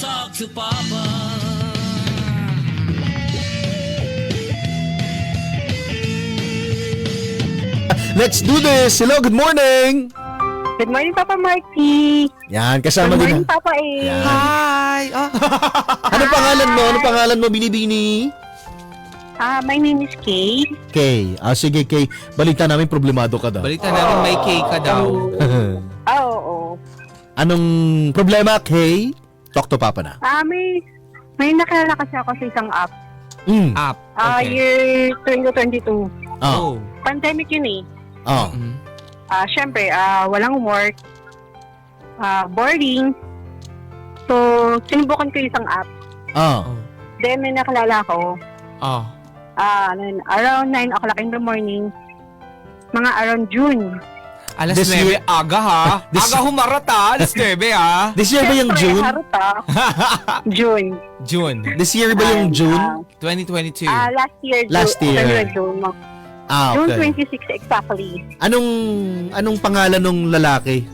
talk to Papa. Let's do this! Hello, good morning! Good morning, Papa Marky. Yan, kasama Good din. morning, Papa A. Yan. Hi! Ano pangalan mo? Ano pangalan mo, Binibini? My name is Kay. Kay. Sige, Kay. Balita namin, problemado ka daw. Balita namin may cake ka daw. Oo. Anong problema, Kay? Talk to Papa na. May nakilala kasi ako sa isang app. App. Okay. Year 2022. Oh. Pandemic yun eh. Oh. Mhm. Siyempre, walang work. Boring. So, sinubukan ko yung isang app. Oh. Then, may nakilala ko. Oh. Around 9 o'clock in the morning. Mga around June. Alas This 9, year- aga ha? This- Aga humarap ha? Alas 9 ha? This year ba yung Siyempre, June? harot June. June This year ba yung June? 2022. Last year. Last year. June. Okay. June 26 exactly. Anong pangalan ng lalaki?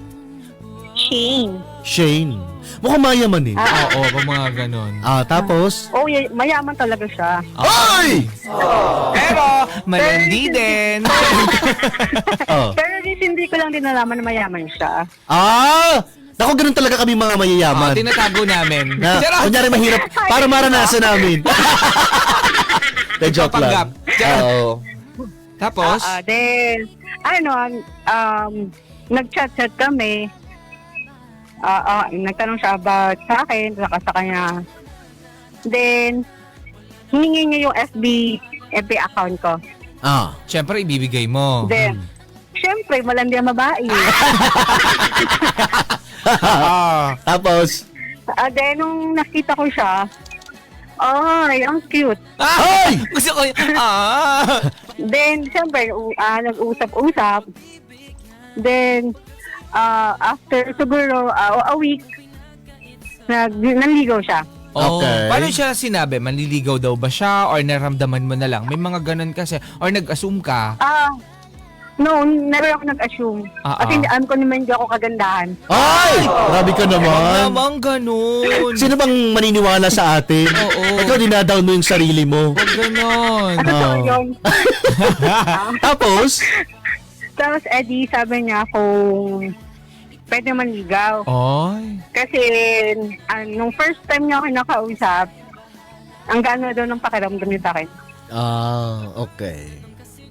Shane. Shane. Mukhang mayaman eh. Oo, kung mga ganon. Tapos? Oh, mayaman talaga siya. Ay! Pero, malandi din. Oh. Pero hindi ko lang din nalaman na mayaman siya. Naku, ganun talaga kami mga mayayaman. Tinatago namin. Na, kunyari mahirap, para maranasan namin. De joke Papanggap. lang. Oo. Tapos, Then, nag-chat-chat kami. Nagtanong siya about sa akin, saka sa kanya. Then, hiningi niya yung FB account ko. syempre ibibigay mo. Then, syempre, malandi ang babae. Tapos? Then, nung nakita ko siya, ay, ang cute. Ay! Gusto ko Then, syempre, nag-usap-usap. Then, after siguro a week, nanligaw siya. Okay. Paano siya sinabi? Manliligaw daw ba siya? Or naramdaman mo na lang? May mga ganon kasi. Or nag-assume ka? No, never ako nag-assume. Kasi alam ko naman hindi ako kagandahan. Ay! Grabe ka Huwag naman. naman ganon. Sino bang maniniwala sa atin? Oo. Ikaw dinadown mo yung sarili mo. Huwag ganon. Totoo yun. Tapos? Tapos, Eddie, sabi niya kung pwede manligaw. Oy. Kasi, nung first time niya ako nakausap, ang gano'n daw ng pakiramdam niya sa akin. Okay.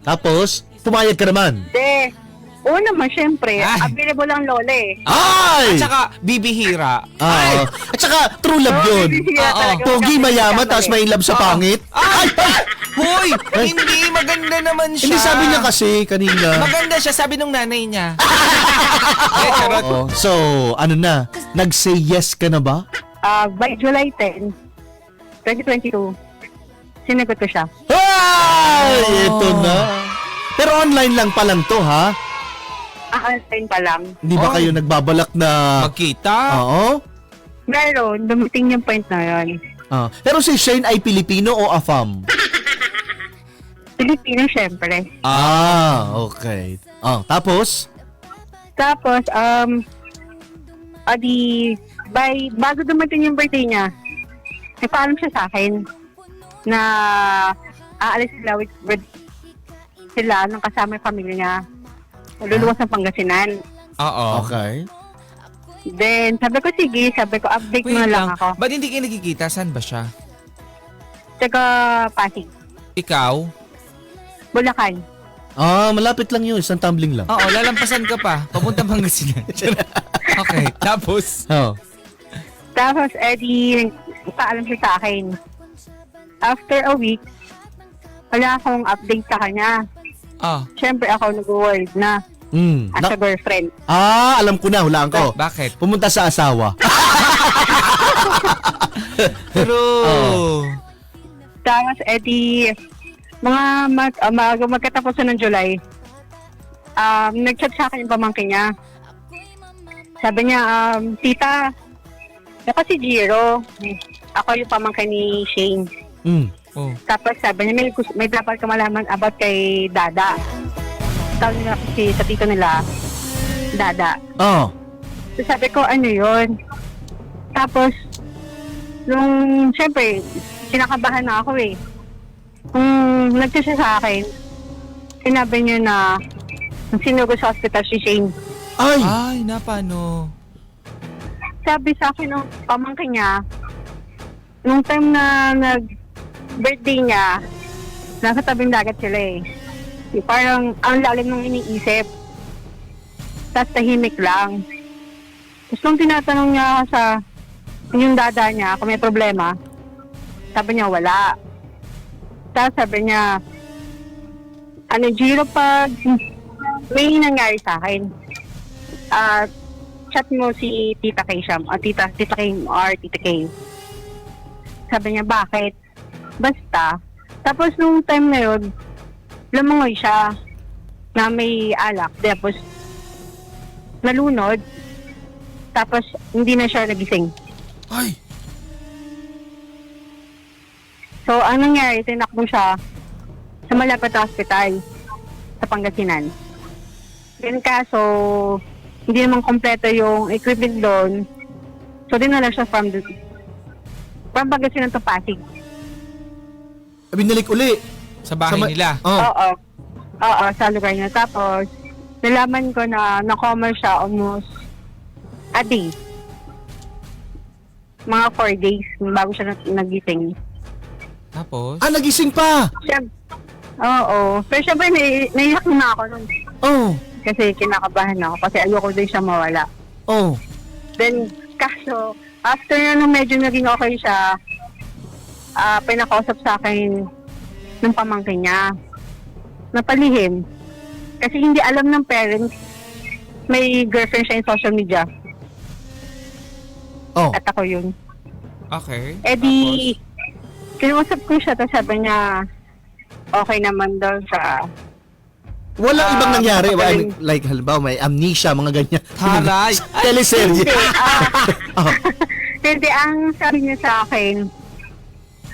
Tapos, pumayag ka naman. Oo naman, syempre. Ay. Available ang lola eh. Ay! At saka, bibihira. At saka, true love yun. bibihira talaga. Pogi, mayaman, tapos may love sa pangit. Ay! Hoy! Hindi, maganda naman siya. Hindi sabi niya kasi kanina. Maganda siya, sabi nung nanay niya. Charot. So, ano na? Nag-say yes ka na ba? By July 10, 2022, sinagot ko siya. Ay! Ito na. Pero online lang pa lang to, ha? Online pa lang. Hindi ba kayo nagbabalak na... Magkita? Oo? Meron, dumating yung point na yun. Pero si Shane ay Pilipino o AFAM? Pilipino, syempre. Okay. Tapos? Tapos, bago dumating yung birthday niya, nagpaalam siya sa akin na aalis sila with sila nung kasama yung pamilya niya. Luluwas ng Pangasinan. Oo. Okay. Then, sabi ko, sige, update mo na lang ako. Ba't hindi kayo nagkikita? Saan ba siya? Taga Pasig, Ikaw? Bulacan. Malapit lang yun. Isang tumbling lang. Oo, lalampasan ka pa. Papunta Pangasinan. Okay, tapos? Tapos, Eddie, paalam siya sa akin. After a week, wala akong update sa kanya. Siyempre ako nag-world na as a girlfriend. Alam ko na. Hulaan ko. Bakit? Pumunta sa asawa. Pero... Tapos, Eddie, magkatapos ng July, nag-chat sa akin yung pamangkin niya. Sabi niya, tita, ako si Jiro. Ako yung pamangkin ni Shane. Tapos sabi niya, may dapat ka malaman about kay Dada. Tawag nila kasi sa tito nila, Dada. So sabi ko, ano yun? Tapos, nung, syempre, kinakabahan na ako eh. Kung nagsiya sa akin, sinabi niya na nung sinugo sa hospital si Shane. Ay! Ay, na paano? Sabi sa akin ng pamangkin niya, nung time na nag-birthday niya, nasa tabing dagat sila eh. Parang ang lalim nung iniisip. Tapos tahimik lang. Tapos nung tinatanong niya sa yung dada niya kung may problema, sabi niya wala. Tapos sabi niya, Jiro, pag may nangyari sa akin, chat mo si Tita Kay siya, Tita Kay or Tita Kay. Sabi niya, bakit? Basta. Tapos nung time na yun, lumangoy siya na may alak. Tapos nalunod. Tapos hindi na siya nagising. Ay! So, anong nangyari? Tinakbo siya sa malapit na hospital sa Pangasinan. Then kaso, hindi naman kompleto yung equipment doon. So, dinala siya from Pangasinan to Pasig. Binalik uli. Sa bahay nila. Oh. Oo, sa lugar niya. Tapos, nalaman ko na na-coma siya almost a day. Mga 4 days bago siya nagising. Tapos? Nagising pa! Oo. Pero syempre, naiyak na ako nun. Oh. Kasi kinakabahan ako. Kasi ayoko din siya mawala. Oh. Then, kaso, after nung medyo naging okay siya, pinakausap sa akin ng pamangkin niya. Napalihim. Kasi hindi alam ng parents, may girlfriend siya in social media. Oh. At ako yun. Okay. Eh di, kinuusap ko siya, tapos sabi niya, okay naman daw sa... Walang ibang nangyari. kapagaling. Like, halimbawa, may amnesia, mga ganyan. Taray! Teleserye. Hindi, Oh. hindi, ang sabi niya sa akin,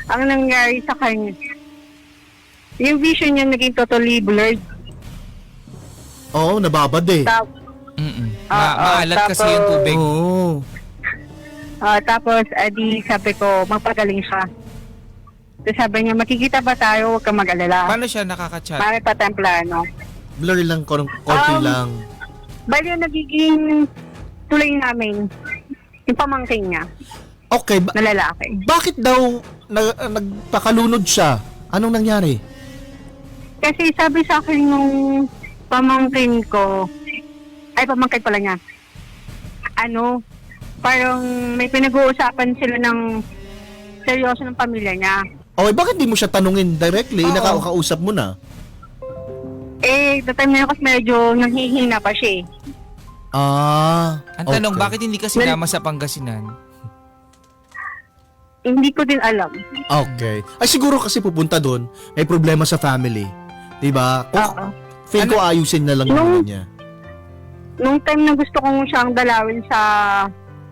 ang nangyari sa kanya, yung vision niya naging totally blurred. Oo, nababad eh. Maalat kasi tapos- yung tubig. Oo. Tapos, adi, sabi ko, magpagaling siya. Tapos sabi niya, makikita ba tayo? Huwag kang mag-alala. Paano siya nakaka-chat? Mami pa tayong plano. Blur lang, konti lang. Bali yung nagiging tuloy namin, yung pamangkin niya, Okay, na lalaki. bakit daw nagpakalunod siya? Anong nangyari? Kasi sabi sa akin nung pamangkin ko, pamangkin pala niya, parang may pinag-uusapan sila ng seryoso ng pamilya niya. Okay, bakit di mo siya tanungin directly? Oo. Nakakausap mo na. The time na yun kasi medyo nanghihina pa siya eh. Ang tanong, okay. bakit hindi ka sinama sa Pangasinan? Hindi ko din alam. Okay. Ay, siguro kasi pupunta doon, may problema sa family. Diba? Oo. Feel ko ayusin na lang naman niya. Nung time na gusto kong siyang dalawin sa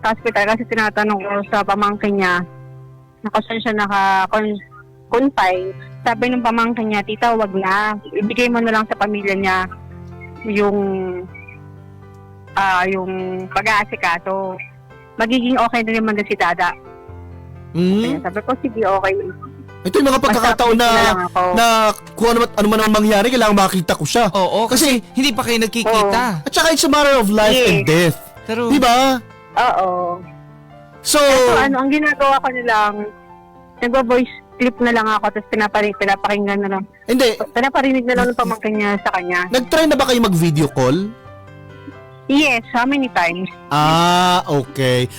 hospital kasi tinatanong ko sa pamangkin niya na kung saan siya naka-confine. Sabi ng pamangkin niya, tita, wag na. Ibigay mo na lang sa pamilya niya yung pag-aasikaso. Magiging okay na naman na si dada. Kaya sabi ko, sige, okay. Ito yung mga pagkakataon Basta na lang ako. na kung ano man ang mangyari, kailangan makita ko siya. Oo, kasi hindi pa kayo nagkikita. At saka it's a matter of life and death. Pero, Diba? Oo. So, So, ang ginagawa ko nilang, nagwa-voice clip na lang ako, tapos pinapakinggan na lang. hindi. Pinaparinig na lang ng pamangkin niya sa kanya. Nag-try na ba kayo mag-video call? Yes, how many times? Okay.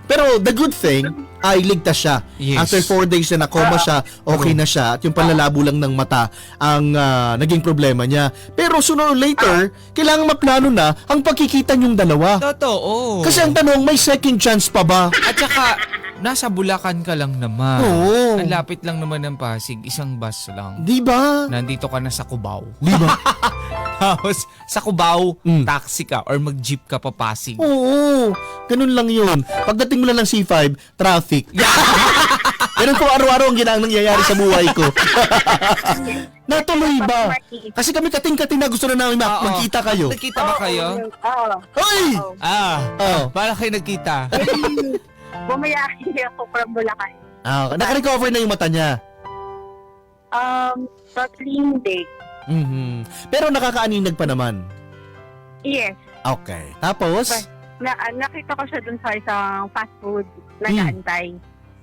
Pero the good thing, ay ligtas siya. Yes. After 4 days na nakoma siya, okay na siya. At yung panlalabo lang ng mata ang naging problema niya. Pero sooner or later, kailangan maplano na ang pagkikita niyong dalawa. totoo. Kasi ang tanong, may second chance pa ba? At saka, nasa Bulacan ka lang naman. Oo. Ang lapit lang naman ng Pasig, isang bus lang. Di ba? Nandito ka na sa Cubao. Di ba? Tapos, sa Cubao, Mm. taxi ka or mag-jeep ka pa Pasig. Oo. Ganun lang yun. Pagdating mo lang ng C5, traffic. Ganun po araw-araw ang nangyayari sa buhay ko. Natuloy ba? Kasi kami kating-kating na gusto na namin Oo. magkita kayo. Nagkita ba kayo? Oo. Hoy! Oo. Oh. Paano kayo nagkita? Bumayaki ako from Bulacan. Naka-recover na yung mata niya. Totally hindi. Mhm. Pero nakakaaninag pa naman. Yes. Okay. Tapos? Nakita ko siya dun sa isang fast food. Nag-aantay.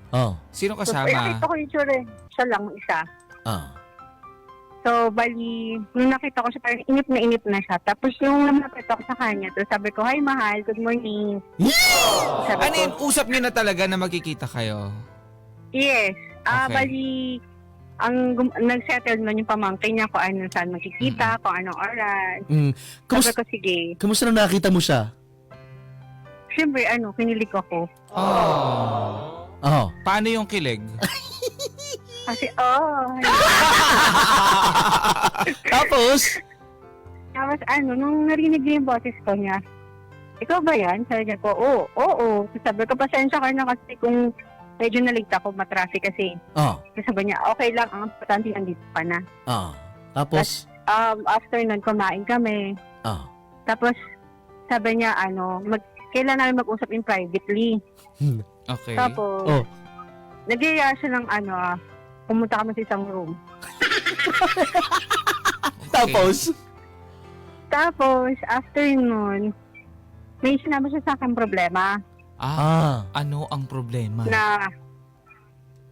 Oh. Sino So, kasama? nakita ko yung tsura. Siya lang, isa. Ah. So, bali, nung nakita ko siya, parang inip na siya. Tapos yung lumapit ako sa kanya, so sabi ko, hi mahal, good morning. Sabi Ano ko, yun? Usap niyo na talaga na magkikita kayo? yes. Okay. Bali, nag-settle nun yung pamangkin niya kung ano saan magkikita, kung anong oras. Sabi Kamusta, ko, sige. kamusta na nakita mo siya? Siyempre, kinilig ako. Oh. Paano yung kilig? Kasi, Tapos? Tapos nung narinig niya yung boses ko niya, ikaw ba yan? Sabi niya po, oo. So, sabi ko, pasensya ka na kasi kung medyo naligta ako, matraffic kasi. Oh. So, sabi niya, okay lang, ang importante nandito ka na. Oh. Tapos? After nun, kumain kami. Oh. Tapos, sabi niya, kailan namin mag-usap in privately. Okay. Tapos, nagyaya siya ng pumunta kami sa isang room. Tapos? Tapos, after nun, may sinabi siya sa akin problema Ano ang problema? na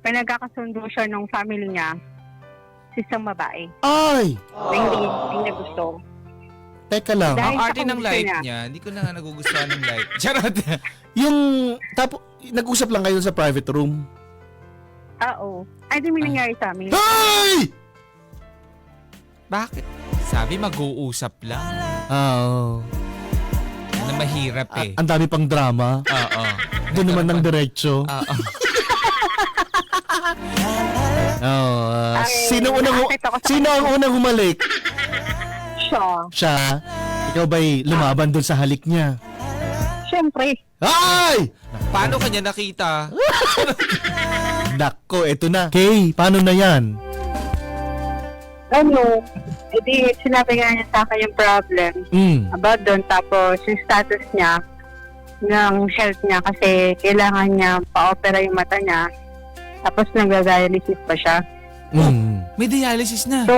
pinagkakasundo siya ng family niya sa isang babae. Ay! Na hindi niya gusto. Teka lang. Dahil Ang sa arte ng gusto light niya. niya, hindi ko na nga nagugustuhan ng light. Charot! Nag-usap lang kayo sa private room? Oo. Ay, di may nangyari sa amin. Ay! Bakit? Sabi mag-uusap lang. Oo. Na mahirap eh. Ang dami pang drama. Oo. Doon naman ng diretso. Oo. Sino ang unang humalik? Siya. Ikaw ba'y lumaban doon sa halik niya? Siyempre. Ay! Paano kanya nakita? Nako, eto na. Kay, paano na yan? Edi sinabi nga niya sa akin yung problem about doon. Tapos yung status niya ng health niya kasi kailangan niya pa-opera yung mata niya. Tapos nag-dialysis pa siya. May dialysis na. So,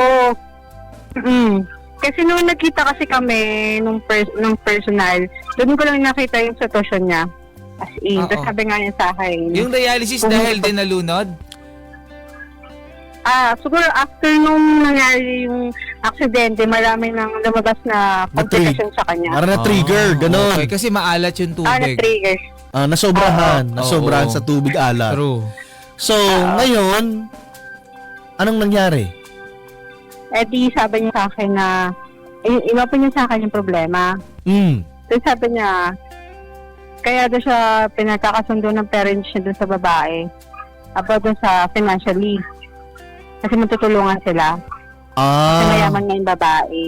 kasi nung nakita kasi kami nung personal, doon ko lang nakita yung sitwasyon niya. As in, Oo. tapos sabi nga niya sa akin. Yung dialysis dahil din nalunod? Siguro after nung nangyari yung aksidente, marami nang lumabas na complication sa kanya. Para na-trigger, ganon. Okay, kasi maalat yung tubig. Na-trigger. Nasobrahan. Oo. Nasobrahan sa tubig alat. True. So, ngayon, anong nangyari? Di sabi niya sa akin na, inopen niya sa akin yung problema. So sabi niya, kaya doon siya pinagkakasundo ng parents niya doon sa babae about doon sa financially. Kasi matutulungan sila. Kasi mayaman nga yung babae.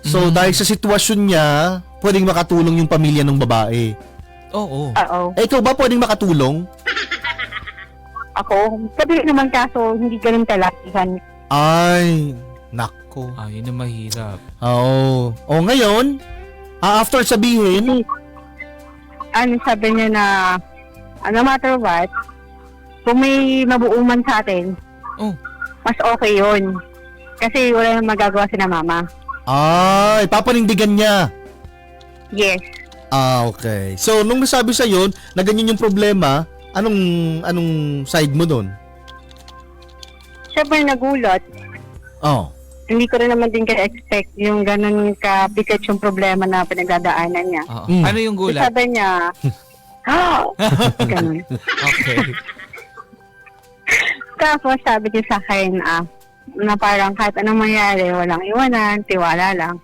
So, dahil sa sitwasyon niya, pwedeng makatulong yung pamilya ng babae. Oo. Oo. Ikaw ba pwedeng makatulong? Ako, sabi naman kaso, hindi ganun kalakihan. Ay, nako. Yun ang mahirap. Oo. O ngayon, after sabihin, Sabi niya na, no matter what, kung may mabuuman sa atin, mas okay yun. Kasi wala nang magagawa si na mama. ay, papanindigan niya. Yes. Okay. So, nung nasabi sa yon, na ganyan yung problema, anong side mo doon? Siyempre nagulat. Hindi ko rin naman din ka-expect yung ganun ka-bigat yung problema na pinagdadaanan niya. Oo. Ano yung gulat? Sabi niya, ganun. Okay. Tapos sabi niya sa akin, na parang kahit anong mangyari, walang iwanan, tiwala lang.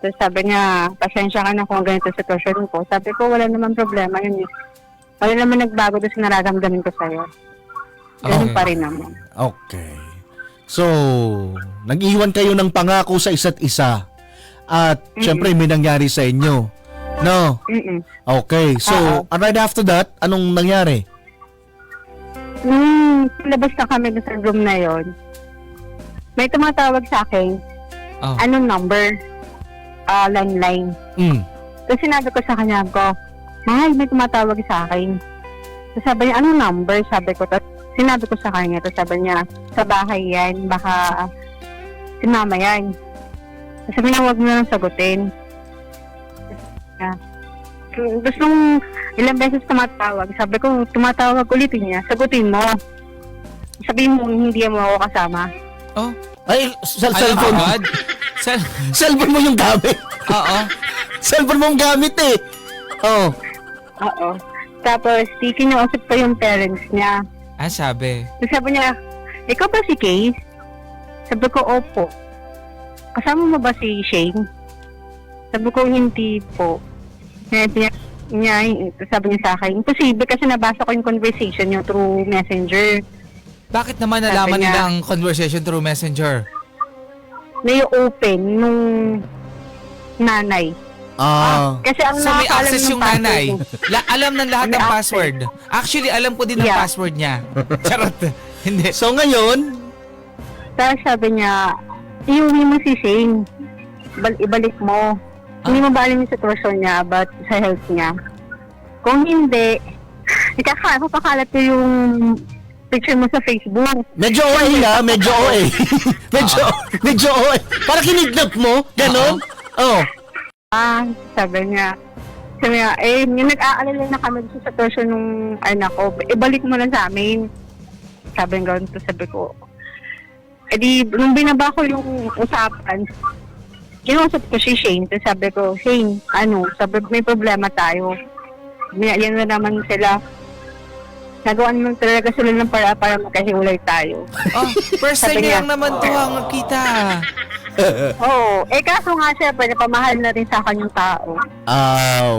So sabi niya, pasensya ka na kung ganito sitwasyon ko. Sabi ko, wala naman problema yun. Wala naman nagbago doon sa nararamdaman ko sa'yo. Ganun pa rin naman. Okay. So, nag-iwan kayo ng pangako sa isa't isa. At syempre may nangyari sa inyo. No? Okay. So, right after that, anong nangyari? Labas na kami doon sa room na yon. May tumatawag sa akin. Anong number? Landline. So, sinabi ko sa kanya ko, mahal, may tumatawag sa akin. Tapos sabi niya, anong number? Sabi ko, tapos sinabi ko sa kanya, tapos sabi niya, sa bahay yan, baka si mama yan. Tapos sabi niya, huwag mo lang sagutin. Tapos nung ilang beses tumatawag, sabi ko, tumatawag ulitin niya, sagutin mo. Sabihin mo, hindi mo ako kasama. Oh, Ay, cellphone. agad? Cellphone mo yung gamit. Oo. Cellphone mo yung gamit eh. Oh. Oo. Tapos, kinausap pa yung parents niya. Sabi. Tapos sabi niya, ikaw ba si Case? Sabi ko, opo. Kasama mo ba si Shane? Sabi ko, hindi po. Sabi niya sa akin, imposible kasi nabasa ko yung conversation niyo through Messenger. Bakit naman nalaman Sabi niya, nila ang conversation through Messenger? Nai-open nung nanay. Kasi ang So may nakakaalam access ng yung password nanay. ko. Alam ng lahat May ng access. password. Actually, alam ko din ang Yeah. password niya. Charot. Hindi. So ngayon, Tapos sabi niya, iuwi mo si Shane. Ibalik mo. Hindi mo ba alam yung sitwasyon niya about sa health niya? Kung hindi, papakalat ko yung picture mo sa Facebook. medyo OA nga, medyo OA. medyo OA. Para kinidnap mo, ganon. Oh. Sabi niya, yung nag-aalala na kami sa sitwasyon nung anak ko, ibalik mo na sa amin. Sabi nga, sabi ko, nung binaba ko yung usapan, kinausap ko si Shane, tapos sabi ko, Shane, sabi may problema tayo. Yan na naman sila. Nagawa naman talaga sila ng para magkahiwalay tayo. Oh, first time Sabi niya niya, lang naman to ang kita. Oo. Kaso nga syempre, napamahal na rin sa akin yung tao.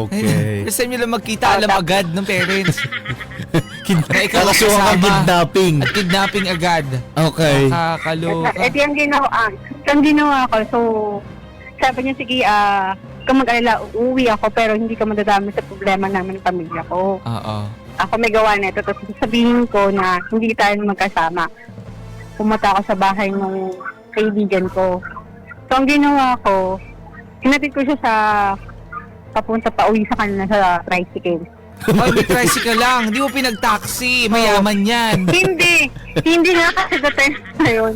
Okay. First time niya lang magkita, alam agad ng parents. Na ikaw ang Kakasuhan kang kasama. kidnapping. At kidnapping agad. Okay. Nakakaloka. Yung ginawa ko. So, sabi niya, sige, kung mag-alala, uuwi ako, pero hindi ka madadami sa problema namin ng pamilya ko. Oo. Ako may gawa nito, tapos sabihin ko na hindi tayo magkasama. Pumunta ako sa bahay ng kaibigan ko. So, ang ginawa ko, hinatid ko siya sa papunta pa uwi sa kanila sa tricycle. Ay, may tricycle lang. Hindi mo pinag-taxi. Mayaman yan. Hindi nga kasi the time na yun.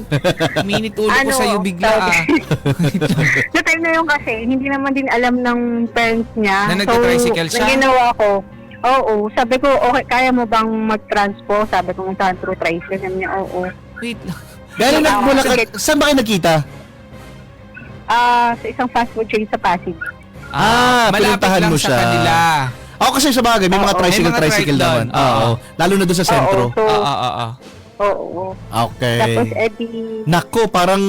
Minit ulo ko sa'yo bigla. The time na yun kasi, hindi naman din alam ng parents niya. Na nagka-tricycle siya? So, ginawa ko, sabi ko, okay, kaya mo bang mag-transpo? Sabi ko, saan through tricycle? Sabi niya, oo. Wait lang. Gano'n nagmula ka, saan ba kayo nakita? Sa isang fast food chain sa Pasig. Malapit pinuntahan lang mo sa siya. kanila. Ako kasi sa bagay, may mga Oo, tricycle may mga tricycle trike naman. doon. Oo. Oo. Lalo na doon sa sentro. Oo, so, Oo. oo. Okay. Tapos, Nako, parang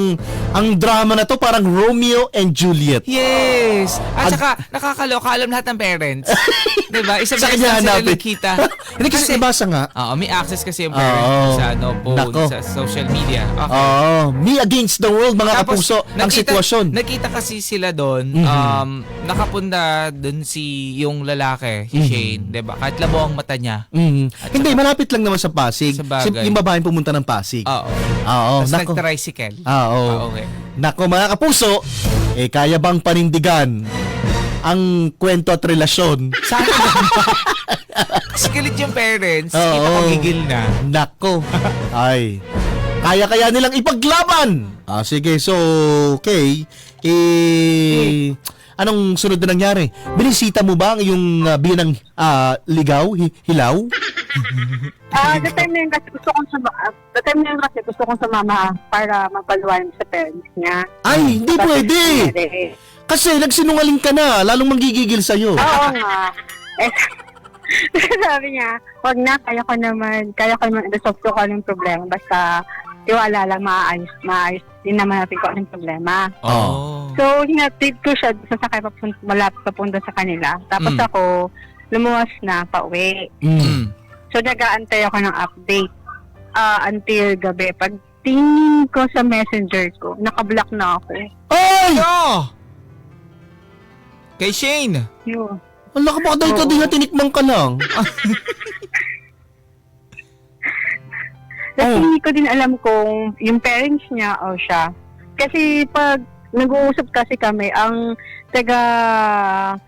ang drama na to parang Romeo and Juliet. Yes! At saka, nakakaloka, alam lahat ng parents. Diba? Isang Sa beses kanya lang sila hanapin. nagkita. Hindi kasi nabasa nga. Oo, may access kasi yung parents Oo. sa phone, Nako. sa social media. Okay. Oh, me against the world mga kapuso ang sitwasyon. Nakita kasi sila doon, nakapunta doon yung lalaki, si Shane, 'di ba? Kahit labo ang mata niya. At Hindi, saka- malapit lang naman sa Pasig. Sa bagay. Yung babaeng pumunta ng Pasig. Oo. Oo, Tapos nako. nag-tricycle. Oo. Okay. Nako mga kapuso, kaya bang panindigan ang kwento at relasyon? Sana naman. Kasi galit yung parents, Oo. ipapagigil na. Nako. Ay. Kaya nilang ipaglaban. Sige. So, okay. Anong sunod na nangyari? Binisita mo ba ang iyong biyanang ligaw, hilaw? the time na yun kasi gusto kong sumama para magpaluan sa parents niya. Ay, hindi Kasi pwede. Kasi nagsinungaling ka na, lalong manggigigil sa'yo. Oo nga. Sabi niya, wag na, kaya ko naman resolve ko anong problema. Basta, tiwala lang, maayos din naman natin kung anong problema. Oh. So, hinatid ko siya sa sakay malapit papunta sa kanila. Tapos ako, lumuwas na, pauwi. So, nag-aantay ako ng update until gabi. Pag tingin ko sa messenger ko, nakablock na ako. Ay! Oh! Kay Shane. Yun. Wala ka baka dahil ka din na tinikmang ka lang. Kasi hindi ko din alam kung yung parents niya o siya. Kasi pag nag-uusap kasi kami, ang taga-assist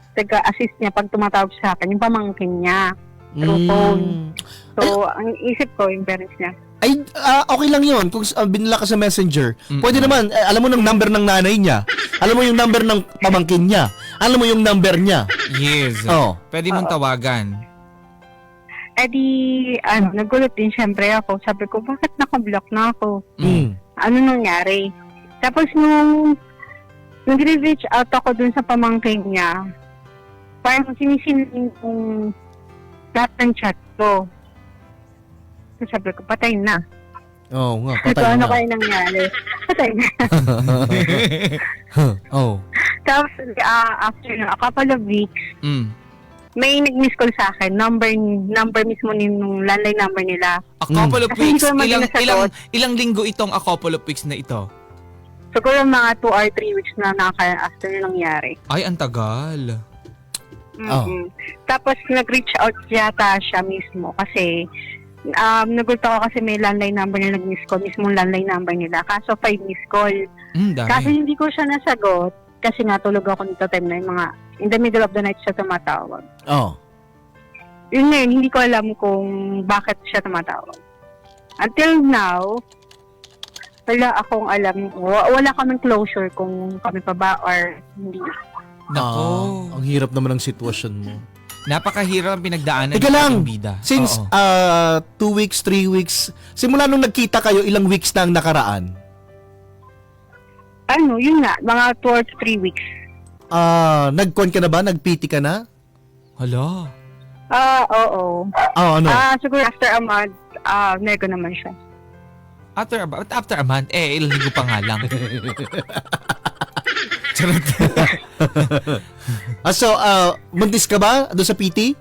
niya pag tumatawag sa akin, yung pamangkin niya. through phone. So, ang isip ko, yung parents niya. Ay, okay lang yun. Kung binila ka sa messenger, pwede naman, alam mo ng number ng nanay niya. Alam mo yung number ng pamangkin niya. Alam mo yung number niya. Yes. Oh. Pwede mong tawagan. Eh di, nagulat din syempre ako. Sabi ko, bakit naka-block na ako? Ano nangyari? Tapos nung nag-reach out ako dun sa pamangkin niya, parang sinisin yung lahat ng chat ko. So sabi ko, patay na. Oo nga, So patay ano na. kaya nangyari? Patay na. Oh. Tapos after a couple of weeks, may nag-miss call sa akin. Number mismo nung landline number nila. A couple of Kasi hindi weeks. ko naman sinasagot. Ilang linggo itong a couple of weeks na ito? Siguro mga 2 or 3 weeks na after nung nangyari. Ay, ang tagal. Tapos nag-reach out yata siya mismo kasi nagulat ako kasi may landline number na nag-miss call, mismong landline number nila. Kaso 5 miss call. Dami. Kaso hindi ko siya nasagot kasi natulog ako nito time na yung mga in the middle of the night siya tumatawag. Oh. Yun ngayon, hindi ko alam kung bakit siya tumatawag. Until now, wala akong alam. Wala kaming closure kung kami pa ba or hindi. Nako. Ang hirap naman ng sitwasyon mo. Napakahirap ang pinagdaanan Teka ng lang, ating bida. since Oo. 2 weeks, 3 weeks, simula nung nagkita kayo, ilang weeks na ang nakaraan? Yun nga, mga 2 or 3 weeks. Nag-con ka na ba? Nag-PT ka na? Hala. Oo. Ano? Siguro after a month, nego naman siya. After a month, ilang linggo pa nga lang. Charot. So, buntis ka ba doon sa PT?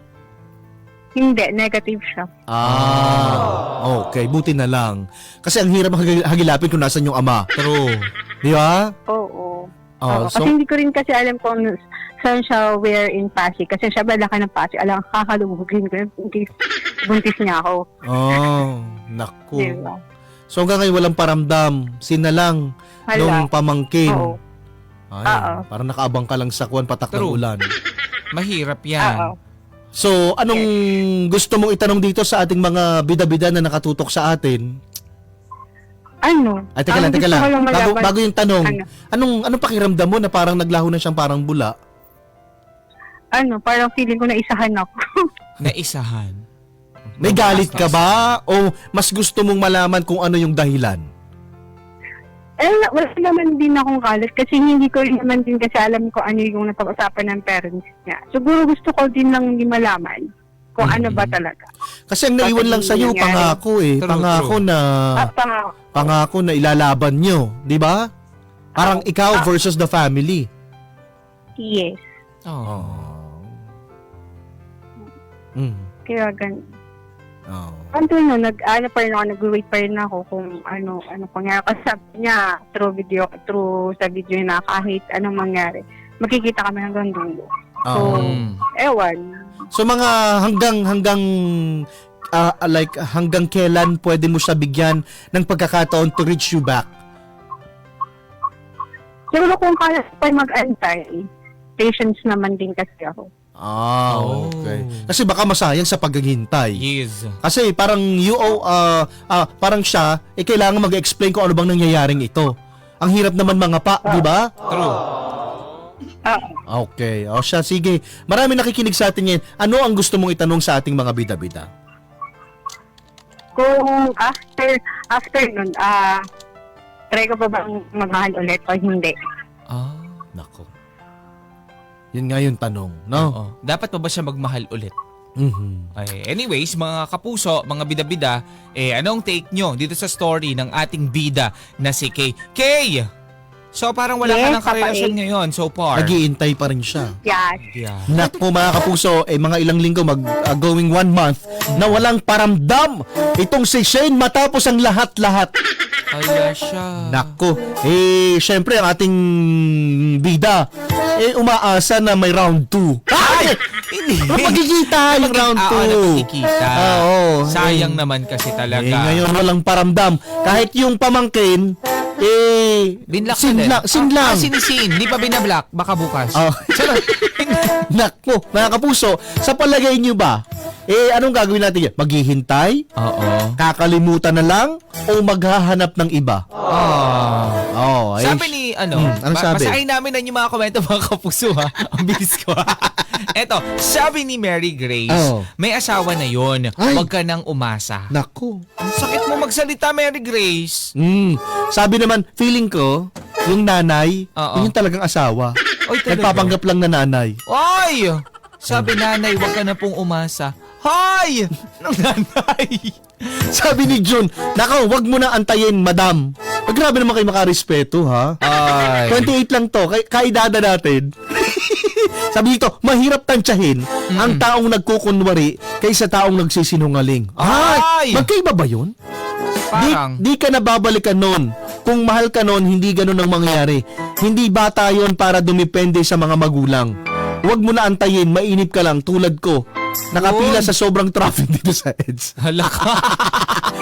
Hindi, negative siya. Okay. Buti na lang. Kasi ang hirap hagilapin kung nasan yung ama. True. Di ba? Oo. Oh, Kasi hindi ko rin kasi alam kung saan siya where in Pasig. Kasi siya balaki ng Pasig. Alam, kakalubugin ko in case buntis niya ako. Naku. Diba? So hanggang ngayon walang paramdam. Sina lang nung pamangkin. Oo. Ay, parang nakaabang ka lang sa kuwan patak ng True. ulan. Mahirap yan. So, anong gusto mong itanong dito sa ating mga bida-bida na nakatutok sa atin? Ay, teka lang. gusto ko lang malaman- Bago yung tanong, anong pakiramdam mo na parang naglaho na siyang parang bula? Parang feeling ko na isahan ako. Naisahan. May galit ka ba? O mas gusto mong malaman kung ano yung dahilan? Wala naman din akong galit kasi hindi ko rin naman din kasi alam ko ano yung napag-usapan ng parents niya. Siguro gusto ko din lang din malaman kung ano ba talaga. Kasi ang naiwan lang sa'yo, nangyari. pangako eh. True, Pangako true. na... Pangako. Pangako na ilalaban nyo. Di ba? Parang ikaw versus the family. Yes. Kaya ganun. Until no, pa rin ako, nag-wait pa rin ako kung ano pangyari. Kasi sabi niya, sa video na kahit anong mangyari, makikita kami hanggang dulo. So, ewan. So mga hanggang kailan pwede mo siya bigyan ng pagkakataon to reach you back? Siguro kung kaya pa mag-antay, patience naman din kasi ako. Okay. Kasi baka masayang sa paghihintay. Yes. Kasi parang parang siya, kailangan mag-explain kung ano bang nangyayaring ito. Ang hirap naman mga pa, di ba? True. Okay. O siya, sige. Marami nakikinig sa atin ngayon. Ano ang gusto mong itanong sa ating mga bida-bida? Kung after nun, try ko pa bang magmahal ulit o hindi? Nako. Yun nga yung tanong, no? Oo. Dapat pa ba siya magmahal ulit? Mhm. Anyways, mga kapuso, mga bida-bida, anong take nyo dito sa story ng ating bida na si Kay? Kay! So parang wala ka Yes, ng karelasyon Papa A. ngayon so far. Nag-iintay pa rin siya. Yes. Yeah. Naku mga kapuso, mga ilang linggo going 1 month na walang paramdam itong si Shane matapos ang lahat-lahat. Kaya siya. Naku, syempre ang ating bida, umaasa na may round 2. Ay! Magkikita yung round 2. Nakikita. Oo. Sayang naman kasi talaga. Ngayon walang paramdam. Kahit yung pamangkin, Binlock sinlang. Sinisin. Di pa binablock. Baka bukas. Oh. Naku, mga kapuso, sa palagay nyo ba, Anong gagawin natin yan? Maghihintay? Oo. Kakalimutan na lang? O maghahanap ng iba? Sabi ni, anong sabi? Basahin namin na yung mga komento mga kapuso ha. Ang bilis ko ha. Eto, sabi ni Mary Grace, may asawa na yon. Ay. Huwag ka nang umasa. Naku. Ang sakit mo magsalita, Mary Grace. Sabi naman, feeling ko, yung nanay, Oo. yun yung talagang asawa. Oy, talaga? Nagpapanggap lang na nanay. Oy! Sabi nanay, huwag ka na pong umasa. Hoy! Nung nanay. Sabi ni June, nako, wag mo na antayin, madam. Grabe naman kayo makarespeto, ha? Ay. 28 lang to, kaedada natin. Sabi dito, mahirap tansyahin ang taong nagkukunwari kaysa taong nagsisinungaling. Ay! Magkaiba ba yun? Parang. Di ka nababalikan nun. Kung mahal ka nun, hindi ganun ang mangyayari. Hindi bata yon para dumipende sa mga magulang. Huwag mo na antayin, mainip ka lang tulad ko. Nakapila sa sobrang traffic dito sa EDS. Hala ka.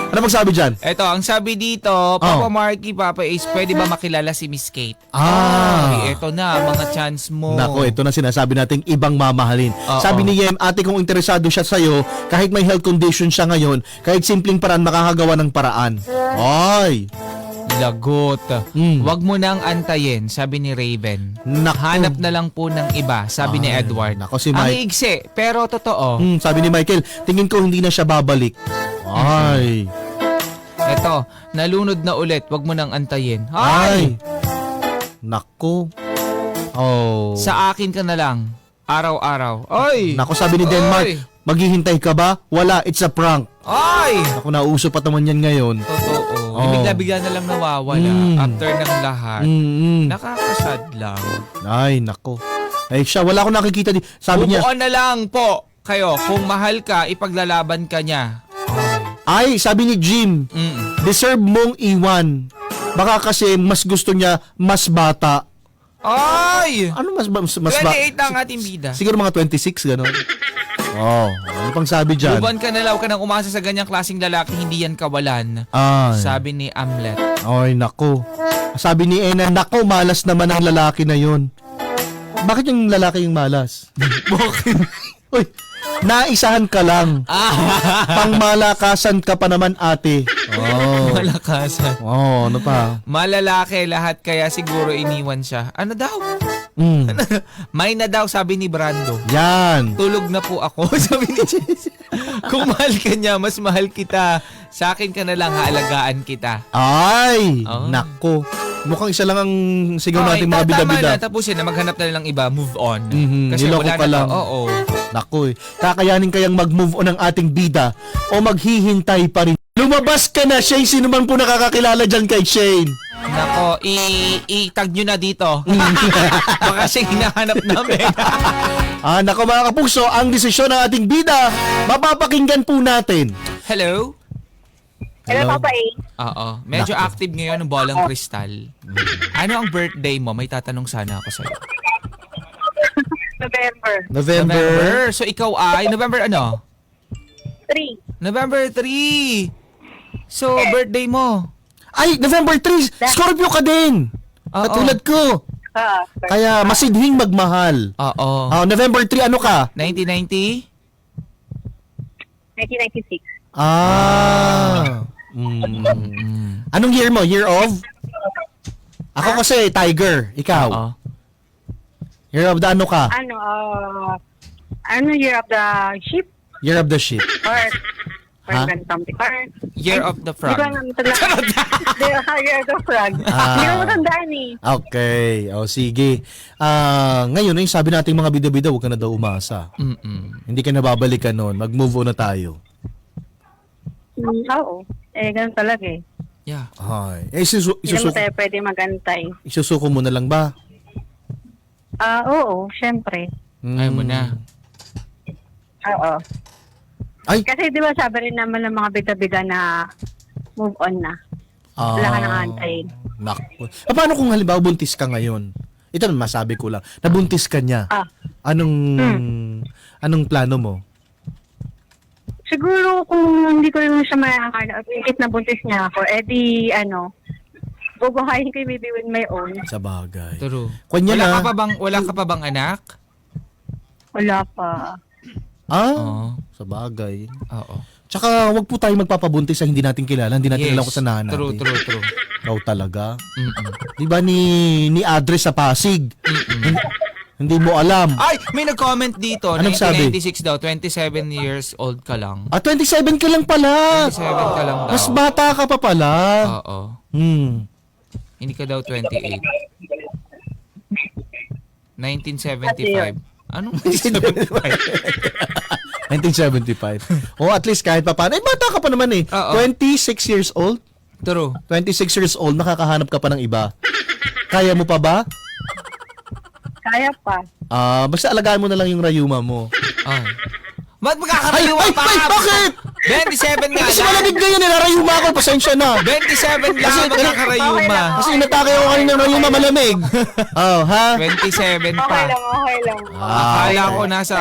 Ano magsabi dyan? Eto, ang sabi dito, Papa Marky, Papa Ace, pwede ba makilala si Miss Kate? Ay, eto na, mga chance mo. Nako, ito na sinasabi nating ibang mamahalin. Oo. Sabi ni Yem, ate kung interesado siya sa'yo, kahit may health condition siya ngayon, kahit simpleng paraan makakagawa ng paraan. Ay! Lagot. Mm. Wag mo nang antayin, sabi ni Raven. Naku. Hanap na lang po ng iba, sabi ni Ay, Edward. nako, si Ang Mike. igsi, pero totoo. Sabi ni Michael, tingin ko hindi na siya babalik. Ay! Eto, nalunod na ulit, wag mo nang antayin. Ay! Nako. Oh. Sa akin ka na lang, araw-araw. Ay! Nako, sabi ni Denmark, Ay! maghihintay ka ba? Wala, it's a prank. Ay! Ako, nauso pa naman yan ngayon. Totoo. Oh. Bigla-bigla na lang nawawala after ng lahat. Nakakasad lang. Ay, nako. Ay, siya, wala akong nakikita di. Sabi niya, Bumuo na lang po kayo. Kung mahal ka, ipaglalaban ka niya. ay, sabi ni Jim, deserve mong iwan. Baka kasi mas gusto niya mas bata. Ay! Ano mas bata? 28 ang ating bida. Siguro mga 26, gano'n. Oh, ano pang sabi dyan? Buban ka na lang, ka nang umasa sa ganyang klaseng lalaki, hindi yan kawalan. Ay, Sabi ni Amlet. ay, nako. Sabi ni Ena, nako, malas naman ang lalaki na yun. Bakit yung lalaki yung malas? Bakit? Uy, naisahan ka lang. Pangmalakasan ka pa naman, ate. Oh. Malakasan. Oh, ano pa? Malalaki lahat kaya siguro iniwan siya. Ano daw? May na daw, sabi ni Brando. Yan. Tulog na po ako, sabi ni Jess. Kung mahal ka niya, mas mahal kita. Sa akin ka na lang, haalagaan kita. Ay, Oh. nako. Mukhang isa lang ang sigaw Okay, natin mga tama bida-bida. na, tapusin na, maghanap na lang iba, move on. Mhm, Kasi niloko wala ka na lang. to. Oo. Nako eh. Kakayanin kayang mag-move on ang ating bida o maghihintay pa rin. Lumabas ka na, Shane. Sino man po nakakakilala dyan kay Shane? Nako, i-tag nyo na dito. Baka siyang hinahanap namin. Nako mga kapuso, ang desisyon ng ating bida, mapapakinggan po natin. Hello? Hello, Papa A. Oo. Medyo Nako. active ngayon ang bolang kristal. Ano ang birthday mo? May tatanong sana ako sa'yo. November. So ikaw ay November ano? 3. November 3. So birthday mo. Ay, November 3, Scorpio ka din. Oo. Katulad ko. Kaya masidhing magmahal. Oo. November 3, ano ka? 1990? 1996. Anong year mo? Year of? Ako kasi, Tiger. Ikaw? Oo. Year of the ano ka? Year of the sheep? Year of the sheep. Or Ha? something. Or, Year of the frog. Di ba naman Year of the frog. Hindi ko matandaan eh. Okay. Sige. Ngayon, yung sabi nating mga bida-bida, huwag ka na daw umasa. Hindi ka na babalikan noon. Mag-move on na tayo. Oo. Ganun talaga eh. Yeah. Ay. Hindi naman tayo pwede magantay. Isusuko mo na lang ba? Oo, syempre. Ayaw mo na. Oo. Ay. Kasi di ba sabi rin naman ng mga bida-bida na move on na. Wala ka nang antayin. Naku. Paano kung halimbawa buntis ka ngayon? Ito naman masabi ko lang. Nabuntis ka niya. Anong plano mo? Siguro kung hindi ko rin siya makakana, ikit na buntis niya ako, bubuhayin ko maybe with my own. Sa bagay. True. Kanya Wala na. ka pa bang anak? Wala pa. Oo. Sa bagay. Oo. Tsaka wag po tayo magpapabuntis sa hindi natin kilala, hindi natin alam kung saan natin. True. Ikaw talaga. Mm-mm. Di ba ni Adres sa Pasig? Hindi mo alam. Ay, may nag-comment dito. Anong 1996 daw, 27 years old ka lang. 27 ka lang pala. 27 ka lang daw. Mas bata ka pa pala. Oo. Hindi ka daw 28. 1975. Anong 1975. Oh, at least kahit pa paano. Bata ka pa naman eh. Oo. 26 years old. True. 26 years old, nakakahanap ka pa ng iba. Kaya mo pa ba? Kaya pa. Basta alagaan mo na lang yung rayuma mo. Ay. Ba't magkakarayuma pa? Bakit? 27 nga Kasi lang. malamig ngayon, nilarayuma ako. Pasensya na. 27 lang magkakarayuma. Kasi inatake ako kanina ng rayuma malamig. Oh, ha? 27 pa. Okay lang. Akala ko nasa...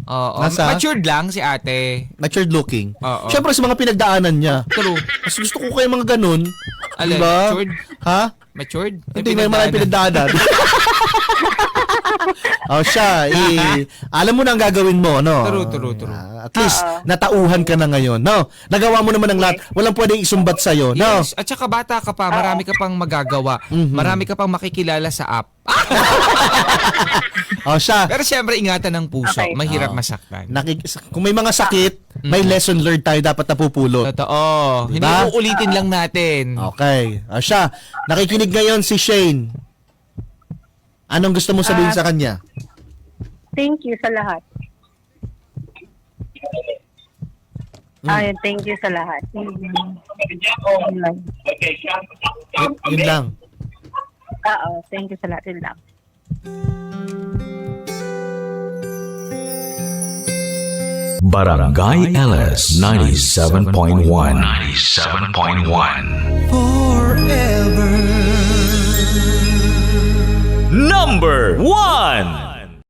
Oo. Nasa? Matured lang si ate. Matured looking. Oo. Siyempre sa mga pinagdaanan niya. True. Mas gusto ko kayo mga ganun. Alin? Diba? Matured? Ha? Matured? Hindi, may mga pinagdaanan. Siya, alam mo na ang gagawin mo, no? True. At least, natauhan ka na ngayon, no? Nagawa mo naman ang lahat. Walang pwedeng isumbat sa'yo, no? Yes. At saka bata ka pa, marami ka pang magagawa. Marami ka pang makikilala sa app. Siya, Pero syempre, ingatan ng puso. Okay. Mahirap masaktan. kung may mga sakit, may lesson learned tayo dapat napupulot. Totoo. Hindi Diba? uulitin lang natin. Okay. Siya, nakikinig ngayon si Shane. Anong gusto mo sabihin sa kanya? Thank you sa lahat. Ayun, thank you sa lahat. Yun lang. Thank you sa lahat. Yun lang. Barangay LS 97.1 97.1 Forever Number 1